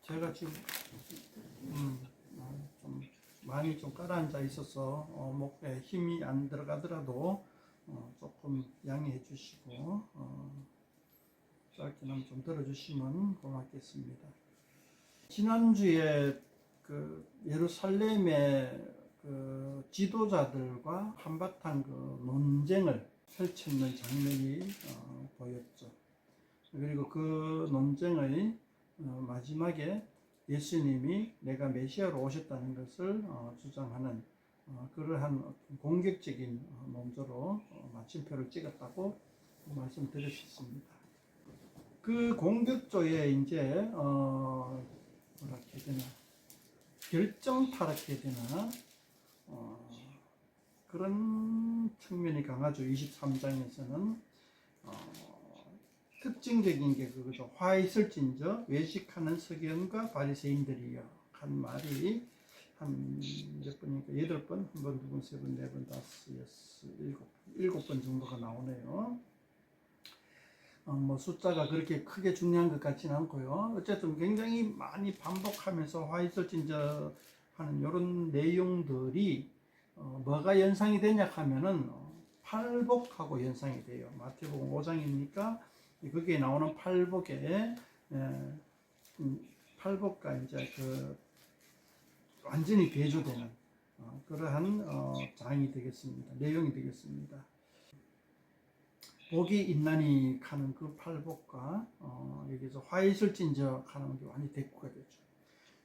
제가 지금 좀 많이 좀 가라앉아 있어서 목에 힘이 안 들어가더라도 조금 양해해 주시고 짧게나마 좀 들어주시면 고맙겠습니다. 지난주에 그 예루살렘의 그 지도자들과 한바탕 그 논쟁을 펼쳤는 장면이 보였죠. 그리고 그 논쟁의 마지막에 예수님이 내가 메시아로 오셨다는 것을 주장하는 그러한 공격적인 논조로 마침표를 찍었다고 말씀드렸습니다. 그 공격조에 이제 뭐라 해야 되나 결정타라 해야 되나 그런 측면이 강하죠. 23장에서는 특징적인 게 그거죠. 화 있을진저 외식하는 서기관과 바리새인들이여 한 말이 한 몇 번이니까 8번, 한 번, 두 번, 세 번, 네 번, 다섯, 여섯, 일곱 번 정도가 나오네요. 뭐 숫자가 그렇게 크게 중요한 것 같지는 않고요. 어쨌든 굉장히 많이 반복하면서 화 있을진저 하는 이런 내용들이 뭐가 연상이 되냐 하면은 팔복하고 연상이 돼요. 마태복음 5장이니까 거기에 나오는 팔복에 팔복과 이제 그 완전히 대조되는 그러한 장이 되겠습니다. 내용이 되겠습니다. 복이 있나니 하는 그 팔복과 여기서 화 있을진저 하는 게 완전히 대꾸가 되죠.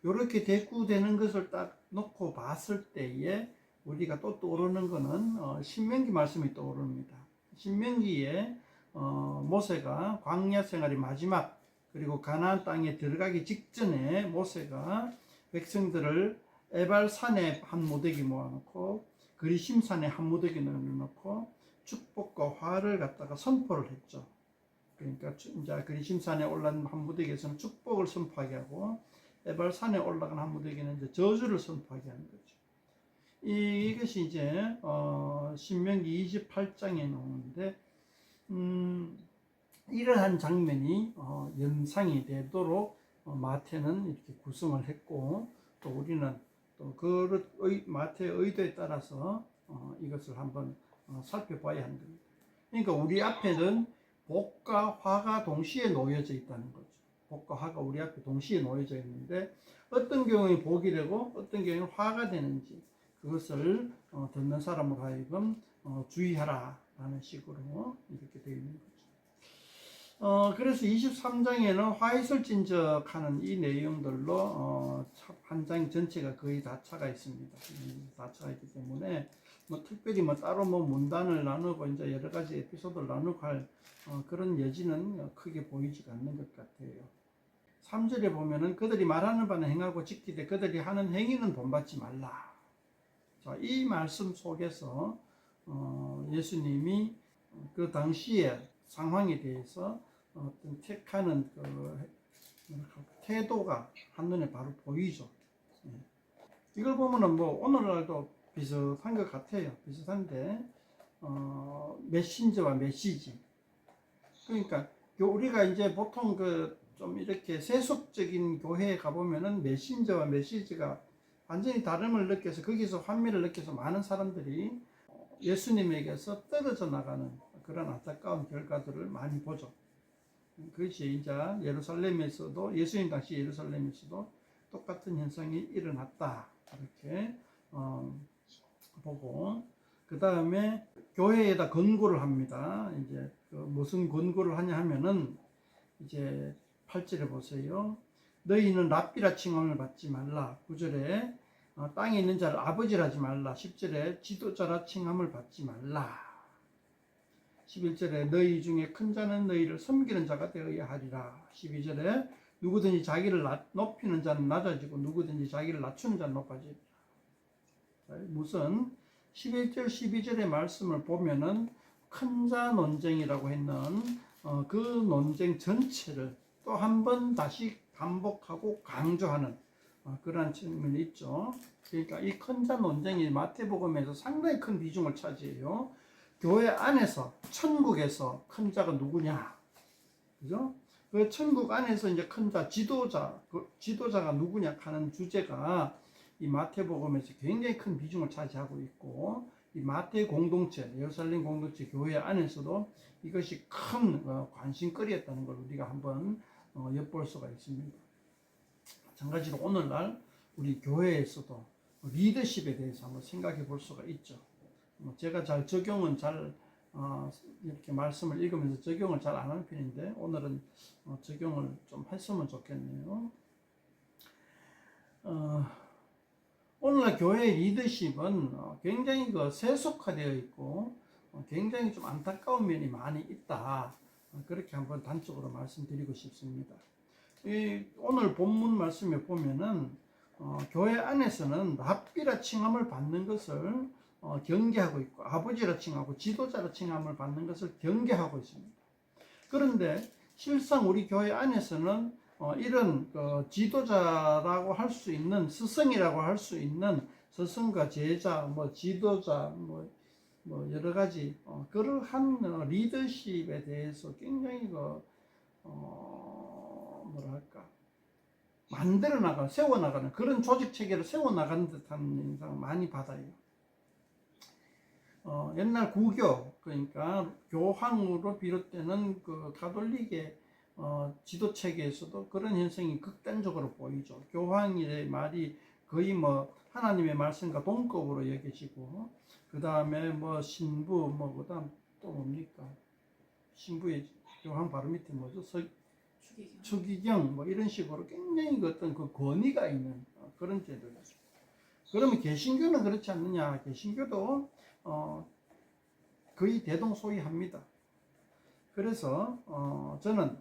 이렇게 대꾸되는 것을 딱 놓고 봤을 때에 우리가 또 떠오르는 것은 신명기 말씀이 떠오릅니다. 신명기에 모세가 광야 생활의 마지막 그리고 가나안 땅에 들어가기 직전에 모세가 백성들을 에발산에 한 무더기 모아놓고 그리심산에 한 무더기 넣어놓고 축복과 화를 갖다가 선포를 했죠. 그러니까 이제 그리심산에 올라간 한 무더기에서는 축복을 선포하게 하고 에발산에 올라간 한 무더기는 이제 저주를 선포하게 하는 거죠. 이것이 이제 신명기 28장에 나오는데 이러한 장면이 연상이 되도록 마태는 이렇게 구성을 했고 또 우리는 또 그 마태의 의도에 따라서 이것을 한번 살펴봐야 하는 겁니다. 그러니까 우리 앞에는 복과 화가 동시에 놓여져 있다는 거죠. 복과 화가 우리 앞에 동시에 놓여져 있는데 어떤 경우에 복이 되고 어떤 경우에 화가 되는지 그것을 듣는 사람으로 하여금 주의하라 라는 식으로 이렇게 되어 있는 거죠. 그래서 23장에는 화 있을진저 하는 이 내용들로 한 장 전체가 거의 다 차가 있습니다. 다 차가 있기 때문에 뭐 특별히 뭐 따로 뭐 문단을 나누고 이제 여러 가지 에피소드를 나누고 할 그런 여지는 크게 보이지가 않는 것 같아요. 3절에 보면은 그들이 말하는 바는 행하고 지키되 그들이 하는 행위는 본받지 말라. 자, 이 말씀 속에서 예수님이 그 당시의 상황에 대해서 어떤 택하는 그 태도가 한눈에 바로 보이죠. 이걸 보면은 뭐 오늘날도 비슷한 것 같아요. 비슷한데 메신저와 메시지. 그러니까 우리가 이제 보통 그 좀 이렇게 세속적인 교회에 가보면은 메신저와 메시지가 완전히 다름을 느껴서 거기서 환미를 느껴서 많은 사람들이 예수님에게서 떨어져 나가는 그런 안타까운 결과들을 많이 보죠. 그것이 이제 예루살렘에서도 예수님 당시 예루살렘에서도 똑같은 현상이 일어났다 이렇게 보고 그 다음에 교회에다 권고를 합니다. 이제 그 무슨 권고를 하냐 하면은 이제 8절에 보세요. 너희는 랍비라 칭함을 받지 말라. 9절에 땅에 있는 자를 아버지라 하지 말라. 10절에 지도자라 칭함을 받지 말라. 11절에 너희 중에 큰 자는 너희를 섬기는 자가 되어야 하리라. 12절에 누구든지 자기를 높이는 자는 낮아지고 누구든지 자기를 낮추는 자는 높아지리라. 무슨 11절 12절의 말씀을 보면은 큰 자 논쟁이라고 했는 그 논쟁 전체를 또 한 번 다시 반복하고 강조하는 그러한 측면이 있죠. 그러니까 이 큰 자 논쟁이 마태복음에서 상당히 큰 비중을 차지해요. 교회 안에서 천국에서 큰 자가 누구냐, 그죠? 그 천국 안에서 이제 큰 자, 지도자, 그 지도자가 누구냐 하는 주제가 이 마태복음에서 굉장히 큰 비중을 차지하고 있고, 이 마태 공동체, 예루살렘 공동체 교회 안에서도 이것이 큰 관심거리였다는 걸 우리가 한번 엿볼 수가 있습니다. 마찬가지로 오늘날 우리 교회에서도 리더십에 대해서 한번 생각해 볼 수가 있죠. 제가 잘 적용은 잘 이렇게 말씀을 읽으면서 적용을 잘 안 하는 편인데, 오늘은 적용을 좀 했으면 좋겠네요. 오늘날 교회의 리더십은 굉장히 세속화되어 있고 굉장히 좀 안타까운 면이 많이 있다. 그렇게 한번 단적으로 말씀드리고 싶습니다. 오늘 본문 말씀에 보면은 교회 안에서는 랍비라 칭함을 받는 것을 경계하고 있고, 아버지라 칭하고 지도자라 칭함을 받는 것을 경계하고 있습니다. 그런데 실상 우리 교회 안에서는 이런 지도자라고 할 수 있는, 스승이라고 할 수 있는 스승과 제자, 지도자, 여러 가지 그러한 리더십에 대해서 굉장히 뭐랄까 만들어 나가, 세워 나가는 그런 조직 체계를 세워 나가는 듯한 인상을 많이 받아요. 옛날 구교, 그러니까 교황으로 비롯되는 그 가톨릭의 지도 체계에서도 그런 현상이 극단적으로 보이죠. 교황의 말이 거의 하나님의 말씀과 동급으로 여겨지고, 그 다음에 신부, 그 다음 또 뭡니까? 신부의 교황 바로 밑에 뭐죠? 추기경, 이런 식으로 굉장히 어떤 그 권위가 있는 그런 제도죠. 그러면 개신교는 그렇지 않느냐? 개신교도 거의 대동소이합니다. 그래서 저는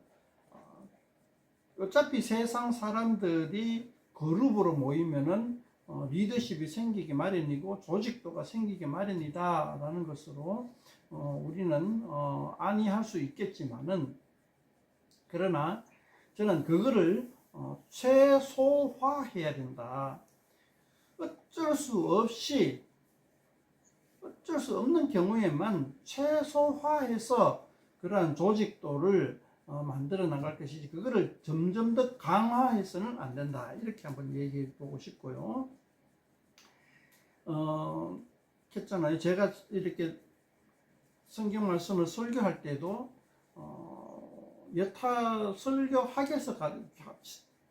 어차피 세상 사람들이 그룹으로 모이면은 리더십이 생기기 마련이고 조직도가 생기기 마련이다 라는 것으로 우리는 안이할 수 있겠지만은, 그러나 저는 그거를 최소화해야 된다. 어쩔 수 없는 경우에만 최소화해서 그러한 조직도를 만들어 나갈 것이지, 그거를 점점 더 강화해서는 안 된다. 이렇게 한번 얘기해 보고 싶고요. 했잖아요. 제가 이렇게 성경 말씀을 설교할 때도 여타 설교학에서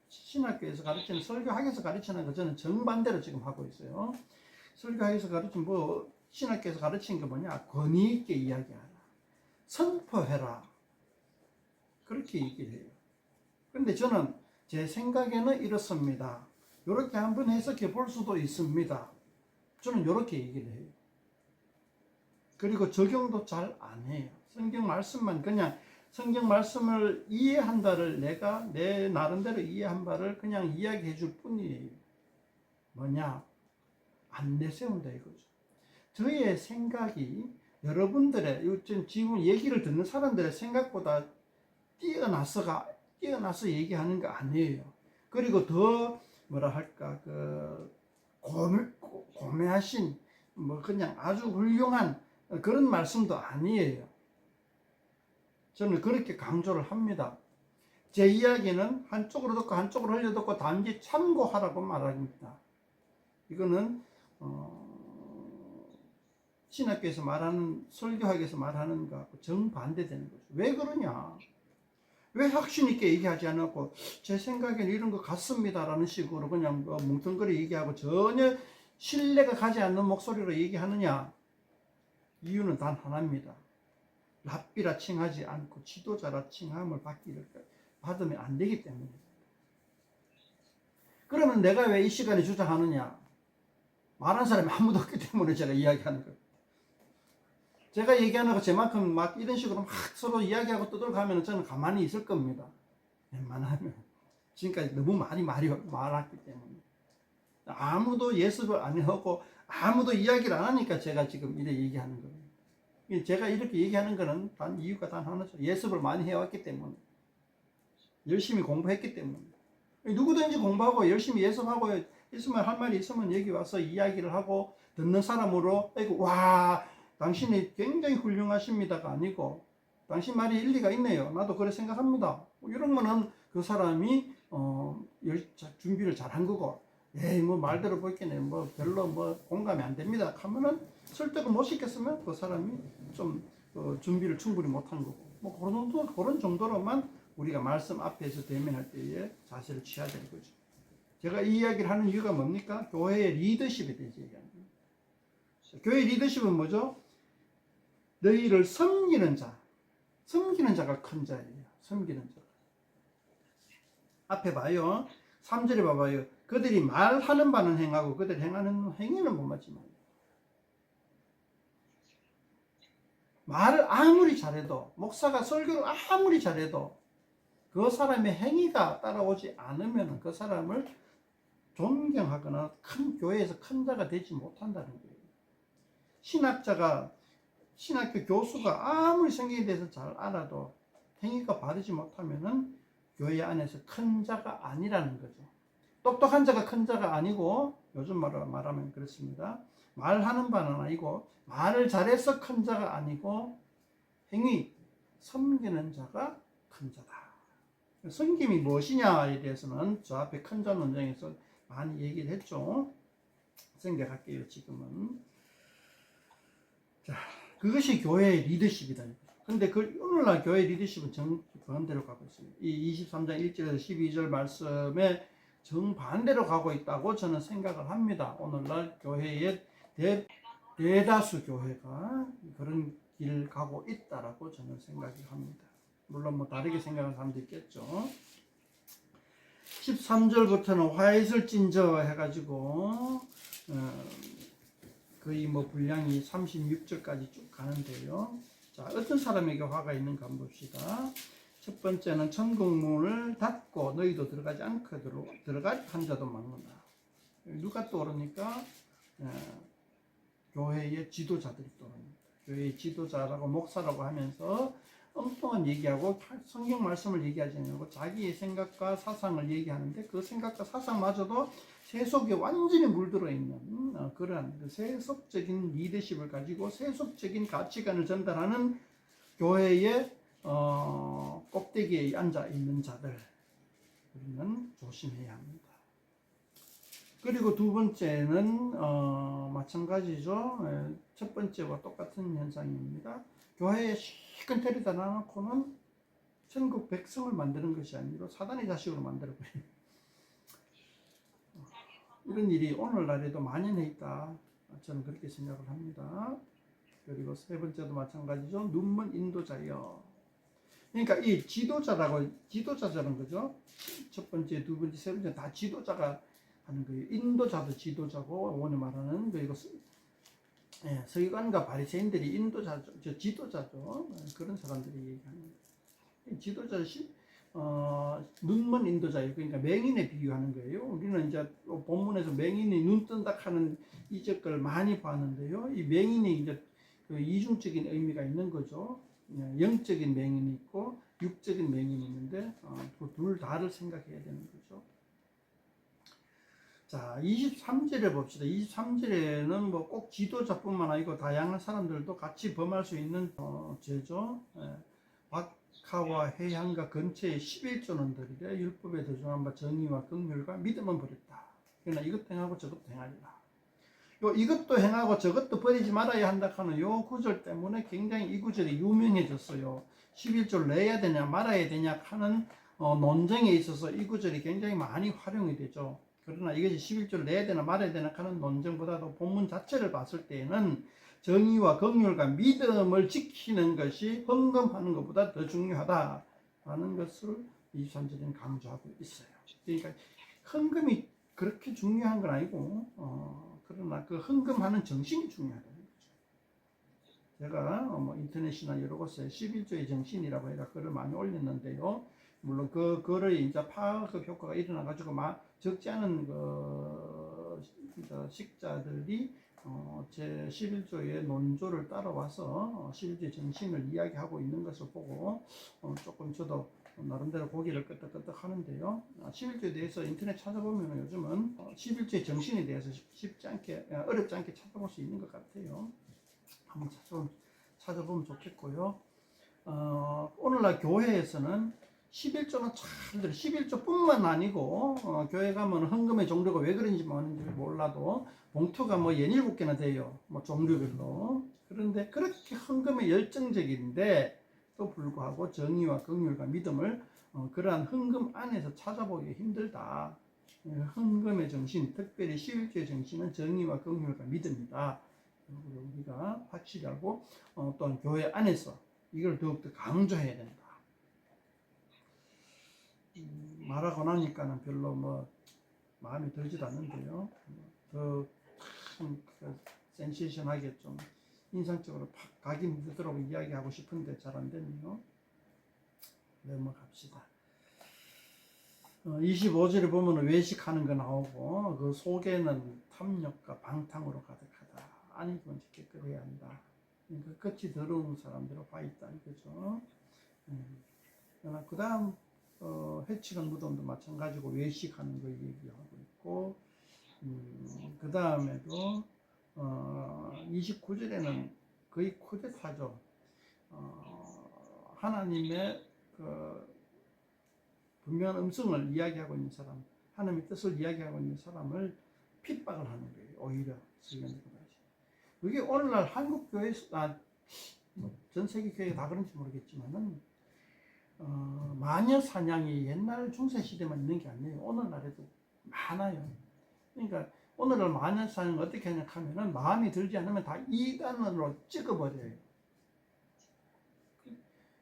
신학교에서 가르치는, 설교학에서 가르치는 거 저는 정반대로 지금 하고 있어요. 설교학에서 가르치는 신학교에서 가르치는 게 뭐냐? 권위 있게 이야기하라, 선포해라, 그렇게 얘기를 해요. 그런데 저는 제 생각에는 이렇습니다. 이렇게 한번 해석해 볼 수도 있습니다. 저는 이렇게 얘기를 해요. 그리고 적용도 잘 안 해요. 성경 말씀만, 그냥 성경 말씀을 이해한다를, 내가 내 나름대로 이해한 바를 그냥 이야기해 줄 뿐이에요. 뭐냐? 안 내세운다 이거죠. 저의 생각이 여러분들의 지금 얘기를 듣는 사람들의 생각보다 뛰어나서 얘기하는 거 아니에요. 그리고 더 고매하신 그냥 아주 훌륭한 그런 말씀도 아니에요. 저는 그렇게 강조를 합니다. 제 이야기는 한쪽으로 듣고 한쪽으로 흘려 듣고 단지 참고하라고 말합니다. 이거는 신학교에서 말하는, 설교학에서 말하는 것하고 정반대되는 거죠. 왜 그러냐? 왜 확신 있게 얘기하지 않고 제 생각엔 이런 것 같습니다라는 식으로 그냥 뭉텅거리 얘기하고 전혀 신뢰가 가지 않는 목소리로 얘기하느냐? 이유는 단 하나입니다. 랍비라 칭하지 않고 지도자라 칭함을 받으면 안 되기 때문입니다. 그러면 내가 왜 이 시간에 주장하느냐? 말한 사람이 아무도 없기 때문에 제가 이야기하는 거예요. 제가 얘기하는 거 제만큼 이런 식으로 서로 이야기하고 떠들어가면 저는 가만히 있을 겁니다. 웬만하면. 지금까지 너무 말했기 때문에. 아무도 예습을 안 하고 아무도 이야기를 안 하니까 제가 지금 이렇게 얘기하는 거예요. 제가 이렇게 얘기하는 거는 이유가 단 하나죠. 예습을 많이 해왔기 때문에. 열심히 공부했기 때문에. 누구든지 공부하고 열심히 예습하고 있으면, 할 말이 있으면 여기 와서 이야기를 하고 듣는 사람으로, 와, 당신이 굉장히 훌륭하십니다가 아니고, 당신 말이 일리가 있네요. 나도 그래 생각합니다. 이런 거는 그 사람이 준비를 잘 한 거고, 에이 뭐 말대로 보겠네, 뭐 별로 뭐 공감이 안 됩니다 하면은 설득을 못 시켰으면 그 사람이 좀 준비를 충분히 못한 거고, 뭐 그런 정도로만 우리가 말씀 앞에서 대면할 때에 자세를 취해야 되는 거죠. 제가 이 이야기를 하는 이유가 뭡니까? 교회의 리더십에 대해서 얘기하는 거예요. 교회 리더십은 뭐죠? 너희를 섬기는 자가 큰 자예요. 섬기는 자. 앞에 봐요. 3절에 봐봐요. 그들이 말하는 바는 행하고 그들이 행하는 행위는 못 맞지 말이에요. 말을 아무리 잘해도, 목사가 설교를 아무리 잘해도 그 사람의 행위가 따라오지 않으면 그 사람을 존경하거나 큰 교회에서 큰 자가 되지 못한다는 거예요. 신학교 교수가 아무리 성경에 대해서 잘 알아도 행위가 바르지 못하면은 교회 안에서 큰 자가 아니라는 거죠. 똑똑한 자가 큰 자가 아니고, 요즘 말로 말하면 그렇습니다. 말하는 바는 아니고, 말을 잘해서 큰 자가 아니고, 행위, 섬기는 자가 큰 자다. 섬김이 무엇이냐에 대해서는 저 앞에 큰 자 논쟁에서 많이 얘기를 했죠. 생각할게요, 지금은. 자, 그것이 교회의 리더십이다. 근데 오늘날 교회 리더십은 정반대로 가고 있습니다. 이 23장 1절에서 12절 말씀에 정반대로 가고 있다고 저는 생각을 합니다. 오늘날 교회의 대다수 교회가 그런 길을 가고 있다라고 저는 생각을 합니다. 물론 뭐 다르게 생각하는 사람도 있겠죠. 13절부터는 화해설 찐저 해가지고 거의 뭐 분량이 36절까지 쭉 가는데요. 자, 어떤 사람에게 화가 있는가 한번 봅시다. 첫 번째는 천국문을 닫고 너희도 들어가지 않거든 들어가지 한 자도 많구나. 누가 떠오릅니까? 교회의 지도자들이 떠오릅니다. 교회의 지도자라고 목사라고 하면서 엉뚱한 얘기하고 성경 말씀을 얘기하지 않고 자기의 생각과 사상을 얘기하는데, 그 생각과 사상마저도 세속에 완전히 물들어 있는 그러한 세속적인 리더십을 가지고 세속적인 가치관을 전달하는 교회의 꼭대기에 앉아 있는 자들, 우리는 조심해야 합니다. 그리고 두 번째는 마찬가지죠. 첫 번째와 똑같은 현상입니다. 교회에 실컷 데려다 놔놓고는 천국 백성을 만드는 것이 아니라 사단의 자식으로 만들어버려요. 이런 일이 오늘날에도 만연해 있다. 저는 그렇게 생각을 합니다. 그리고 세 번째도 마찬가지죠. 눈먼 인도자여. 그러니까 이 지도자라는 거죠. 첫 번째, 두 번째, 세 번째 다 지도자가 하는 거예요. 인도자도 지도자고, 오늘 말하는 그리고 서기관과 바리새인들이 인도자죠, 지도자죠. 그런 사람들이 얘기합니다. 지도자 눈먼 인도자예요. 그러니까 맹인에 비유하는 거예요. 우리는 이제 본문에서 맹인이 눈 뜬다 하는 이적을 많이 봤는데요. 이 맹인이 이제 그 이중적인 의미가 있는 거죠. 영적인 맹인이 있고 육적인 맹인이 있는데 그 둘 다를 생각해야 되는 거죠. 자, 23절에 봅시다. 23절에는 뭐 꼭 지도자뿐만 아니고 다양한 사람들도 같이 범할 수 있는 죄죠. 박하와 회향과 근처의 11조는 들이되 율법에 도전한 바 정의와 긍휼과 믿음은 버렸다. 그러나 이것도 행하고 저것도 행하리라. 이것도 행하고 저것도 버리지 말아야 한다 하는 요 구절 때문에 굉장히 이 구절이 유명해졌어요. 11조를 내야 되냐 말아야 되냐 하는 논쟁에 있어서 이 구절이 굉장히 많이 활용이 되죠. 그러나 이것이 11조를 내야 되나 말아야 되나 하는 논쟁보다도 본문 자체를 봤을 때에는 정의와 긍휼과 믿음을 지키는 것이 헌금하는 것보다 더 중요하다라는 것을 23절에는 강조하고 있어요. 그러니까 헌금이 그렇게 중요한 건 아니고 그러나 그 헌금하는 정신이 중요하다는 거죠. 제가 뭐 인터넷이나 여러 곳에 11조의 정신이라고 해서 글을 많이 올렸는데요. 물론 그 글의 이제 파급 효과가 일어나 가지고 적지 않은 식자들이 제 11조의 논조를 따라와서 11조의 정신을 이야기하고 있는 것을 보고 조금 저도 나름대로 고개를 끄덕끄덕 하는데요. 11조에 대해서 인터넷 찾아보면 요즘은 11조의 정신에 대해서 어렵지 않게 찾아볼 수 있는 것 같아요. 한번 찾아보면 좋겠고요. 오늘날 교회에서는 11조는 잘 들어. 11조뿐만 아니고 교회 가면 헌금의 종류가 왜 그런지 뭐는지 몰라도 봉투가 뭐 17개나 돼요. 뭐 종류별로. 그런데 그렇게 헌금에 열정적인데 또 불구하고 정의와 긍휼과 믿음을 그러한 헌금 안에서 찾아보기 힘들다. 헌금의 정신, 특별히 11조의 정신은 정의와 긍휼과 믿음이다. 우리가 확실히 알고 또한 교회 안에서 이걸 더욱더 강조해야 된다. 말하고 나니까는 별로 뭐 마음에 들지도 않는데요. 더참 센세이션하게 좀 인상적으로 팍 가긴 되도록 이야기하고 싶은데 잘 안 되네요. 넘어갑시다. 25절에 보면 외식하는 거 나오고 그 속에는 탐욕과 방탕으로 가득하다. 아니 그건 깨끗해야 한다. 그 끝이 더러운 사람들로 와 있다 이거죠. 그 다음 해치는 무덤도 마찬가지고 외식하는 거 얘기하고 있고 그 다음에도 29절에는 거의 쿠데타죠. 하나님의 그 분명한 음성을 이야기하고 있는 사람, 하나님의 뜻을 이야기하고 있는 사람을 핍박을 하는 거예요. 오히려 그게 오늘날 한국 교회, 전 세계 교회가 다 그런지 모르겠지만은 마녀 사냥이 옛날 중세 시대만 있는 게 아니에요. 오늘날에도 많아요. 그러니까 오늘날 마녀 사냥 어떻게 하냐면은 마음에 들지 않으면 다 이단으로 찍어버려요.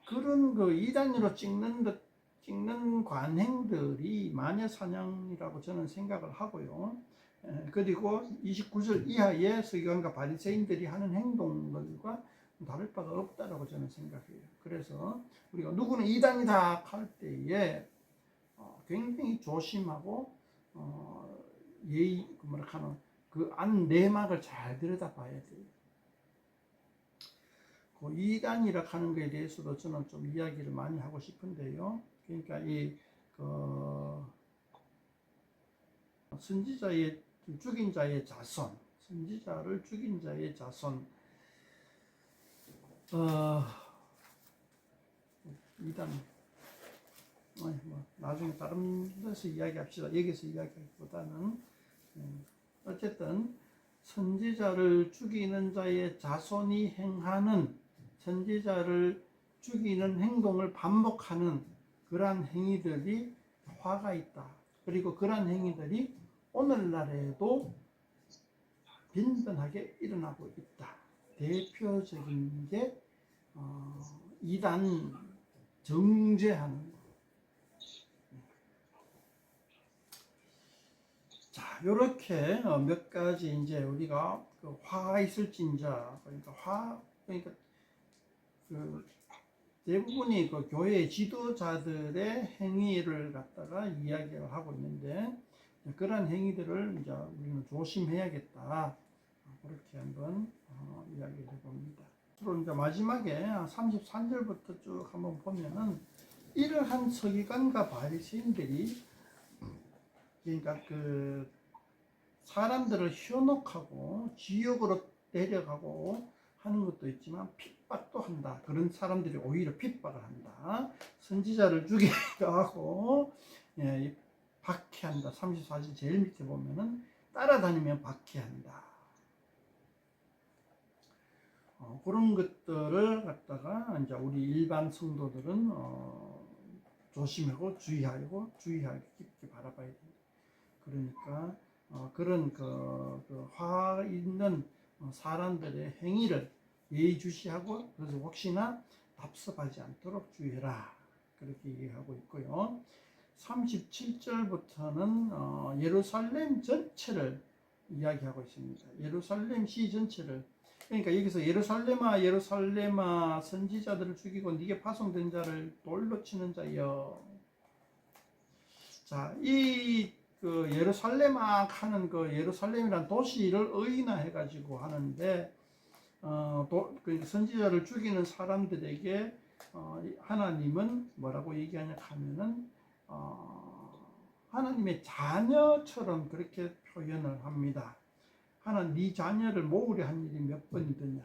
그런 그 이단으로 찍는 관행들이 마녀 사냥이라고 저는 생각을 하고요. 그리고 29절 이하의 서기관과 바리새인들이 하는 행동들과 다를 바가 없다라고 저는 생각해요. 그래서 우리가 누구는 이단이다 할 때에 굉장히 조심하고 예의 그 안 내막을 잘 들여다봐야 돼요. 그 이단이라 하는 것에 대해서도 저는 좀 이야기를 많이 하고 싶은데요. 그러니까 선지자의 죽인 자의 자손, 선지자를 죽인 자의 자손, 이단, 뭐 나중에 다른 데서 이야기합시다. 여기서 이야기하기보다는 어쨌든 선지자를 죽이는 자의 자손이 행하는 선지자를 죽이는 행동을 반복하는 그러한 행위들이 화가 있다. 그리고 그러한 행위들이 오늘날에도 빈번하게 일어나고 있다. 대표적인 게 이단 정죄하는 거. 자, 요렇게 몇 가지 이제 우리가 그 화가 있을진자, 그러니까 그 대부분이 그 교회 지도자들의 행위를 갖다가 이야기를 하고 있는데 그러한 행위들을 이제 우리는 조심해야겠다. 그렇게 한번 이야기를 해봅니다. 그리고 이제 마지막에 33절부터 쭉 한번 보면은 이러한 서기관과 바리새인들이 그러니까 그 사람들을 현혹하고 지옥으로 데려가고 하는 것도 있지만 핍박도 한다. 그런 사람들이 오히려 핍박을 한다. 선지자를 죽이기도 하고 박해한다. 34절 제일 밑에 보면은 따라다니면 박해한다. 그런 것들을 갖다가 이제 우리 일반 성도들은 조심하고 주의하고 깊게 바라봐야 됩니다. 그러니까 그런 화 있는 사람들의 행위를 예의주시하고 그래서 혹시나 답습하지 않도록 주의해라. 그렇게 얘기하고 있고요. 37절부터는 예루살렘 전체를 이야기하고 있습니다. 예루살렘 시 전체를. 그러니까 여기서 예루살렘아 선지자들을 죽이고 네게 파송된 자를 돌로 치는 자여. 자, 그 예루살렘아 하는 그 예루살렘이란 도시를 의인화해 가지고 하는데 그 선지자를 죽이는 사람들에게 하나님은 뭐라고 얘기하냐 하면은 하나님의 자녀처럼 그렇게 표현을 합니다. 하나님 네 자녀를 모으려 한 일이 몇 번이더냐.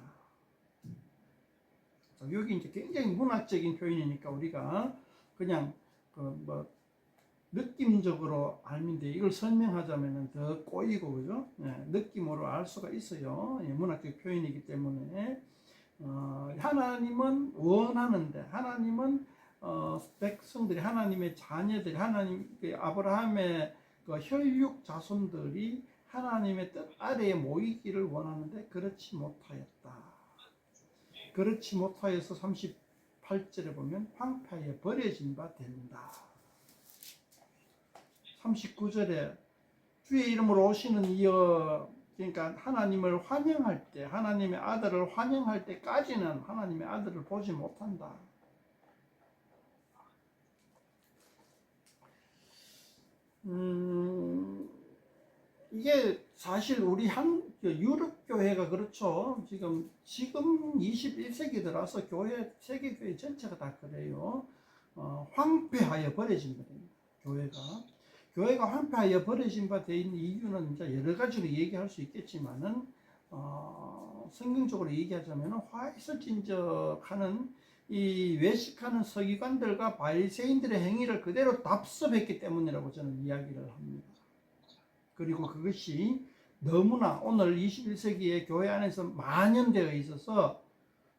여기 이제 굉장히 문학적인 표현이니까 우리가 그냥 뭐 느낌적으로 알는데 이걸 설명하자면은 더 꼬이고 그죠? 예, 느낌으로 알 수가 있어요. 예, 문학적 표현이기 때문에 하나님은 원하는데 하나님은 백성들이 하나님의 자녀들이 하나님 아브라함의 그 혈육 자손들이 하나님의 뜻 아래에 모이기를 원하는데 그렇지 못하였다. 그렇지 못하여서 38절에 보면 황폐하여 버려진 바 된다. 39절에 주의 이름으로 오시는 이여, 그러니까 하나님을 환영할 때, 하나님의 아들을 환영할 때까지는 하나님의 아들을 보지 못한다. 이게 사실 우리 유럽 교회가 그렇죠. 지금 21세기 들어서 세계 교회 전체가 다 그래요. 황폐하여 버려진 거예요. 교회가 황폐하여 버려진 바 되어 있는 이유는 이제 여러 가지로 얘기할 수 있겠지만은 성경적으로 얘기하자면 화이슬진적하는 이 외식하는 서기관들과 바리새인들의 행위를 그대로 답습했기 때문이라고 저는 이야기를 합니다. 그리고 그것이 너무나 오늘 21세기의 교회 안에서 만연되어 있어서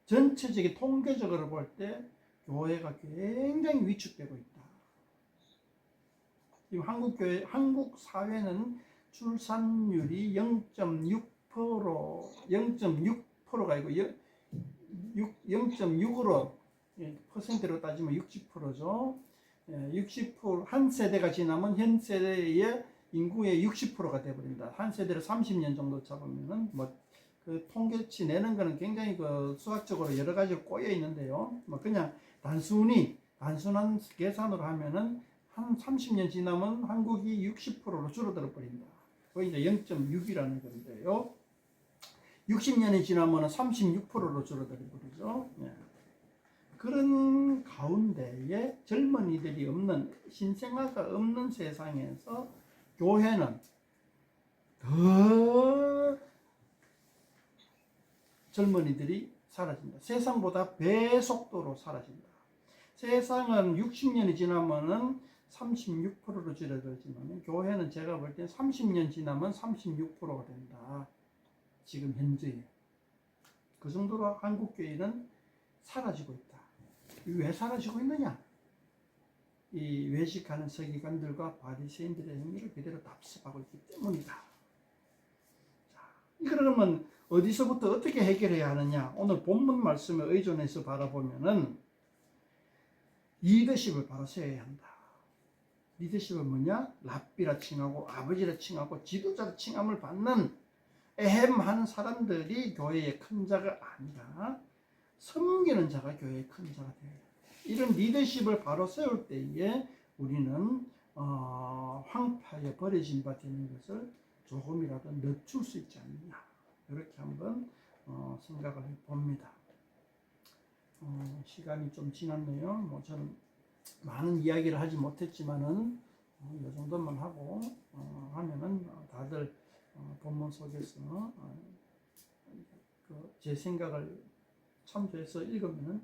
전체적인 통계적으로 볼 때 교회가 굉장히 위축되고 있다. 지금 한국 사회는 출산율이 0.6%, 0.6%가 아니고 0.6으로 퍼센트로 따지면 60%죠. 60%, 한 세대가 지나면 현 세대의 인구의 60%가 되어버립니다. 한 세대를 30년 정도 잡으면은 그 통계치 내는 거는 굉장히 그 수학적으로 여러 가지로 꼬여 있는데요. 그냥 단순한 계산으로 하면은 한 30년 지나면 한국이 60%로 줄어들어 버립니다. 그게 이제 0.6이라는 건데요. 60년이 지나면 36%로 줄어들어 버리죠. 예. 그런 가운데에 젊은이들이 없는, 신생아가 없는 세상에서 교회는 더 젊은이들이 사라진다. 세상보다 배속도로 사라진다. 세상은 60년이 지나면은 36%로 줄어들지만 교회는 제가 볼 때 30년 지나면 36%가 된다. 지금 현재 그 정도로 한국 교회는 사라지고 있다. 왜 사라지고 있느냐? 이 외식하는 서기관들과 바리새인들의 행위를 그대로 답습하고 있기 때문이다. 자, 그러면 어디서부터 어떻게 해결해야 하느냐? 오늘 본문 말씀에 의존해서 바라보면은 리더십을 바로 세워야 한다. 리더십은 뭐냐? 랍비라 칭하고 아버지라 칭하고 지도자라 칭함을 받는 에헴하는 사람들이 교회의 큰 자가 아니라 섬기는 자가 교회의 큰 자가 되어야 한다. 이런 리더십을 바로 세울 때에 우리는 황폐하여 버려진 바 되는 것을 조금이라도 늦출 수 있지 않느냐, 이렇게 한번 생각을 해봅니다. 시간이 좀 지났네요. 저는 많은 이야기를 하지 못했지만은 이 정도만 하고 하면은 다들 본문 속에서 제 생각을 참조해서 읽으면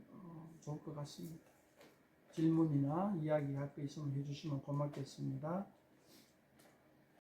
좋을 것 같습니다. 질문이나 이야기할 거 있으면 해주시면 고맙겠습니다.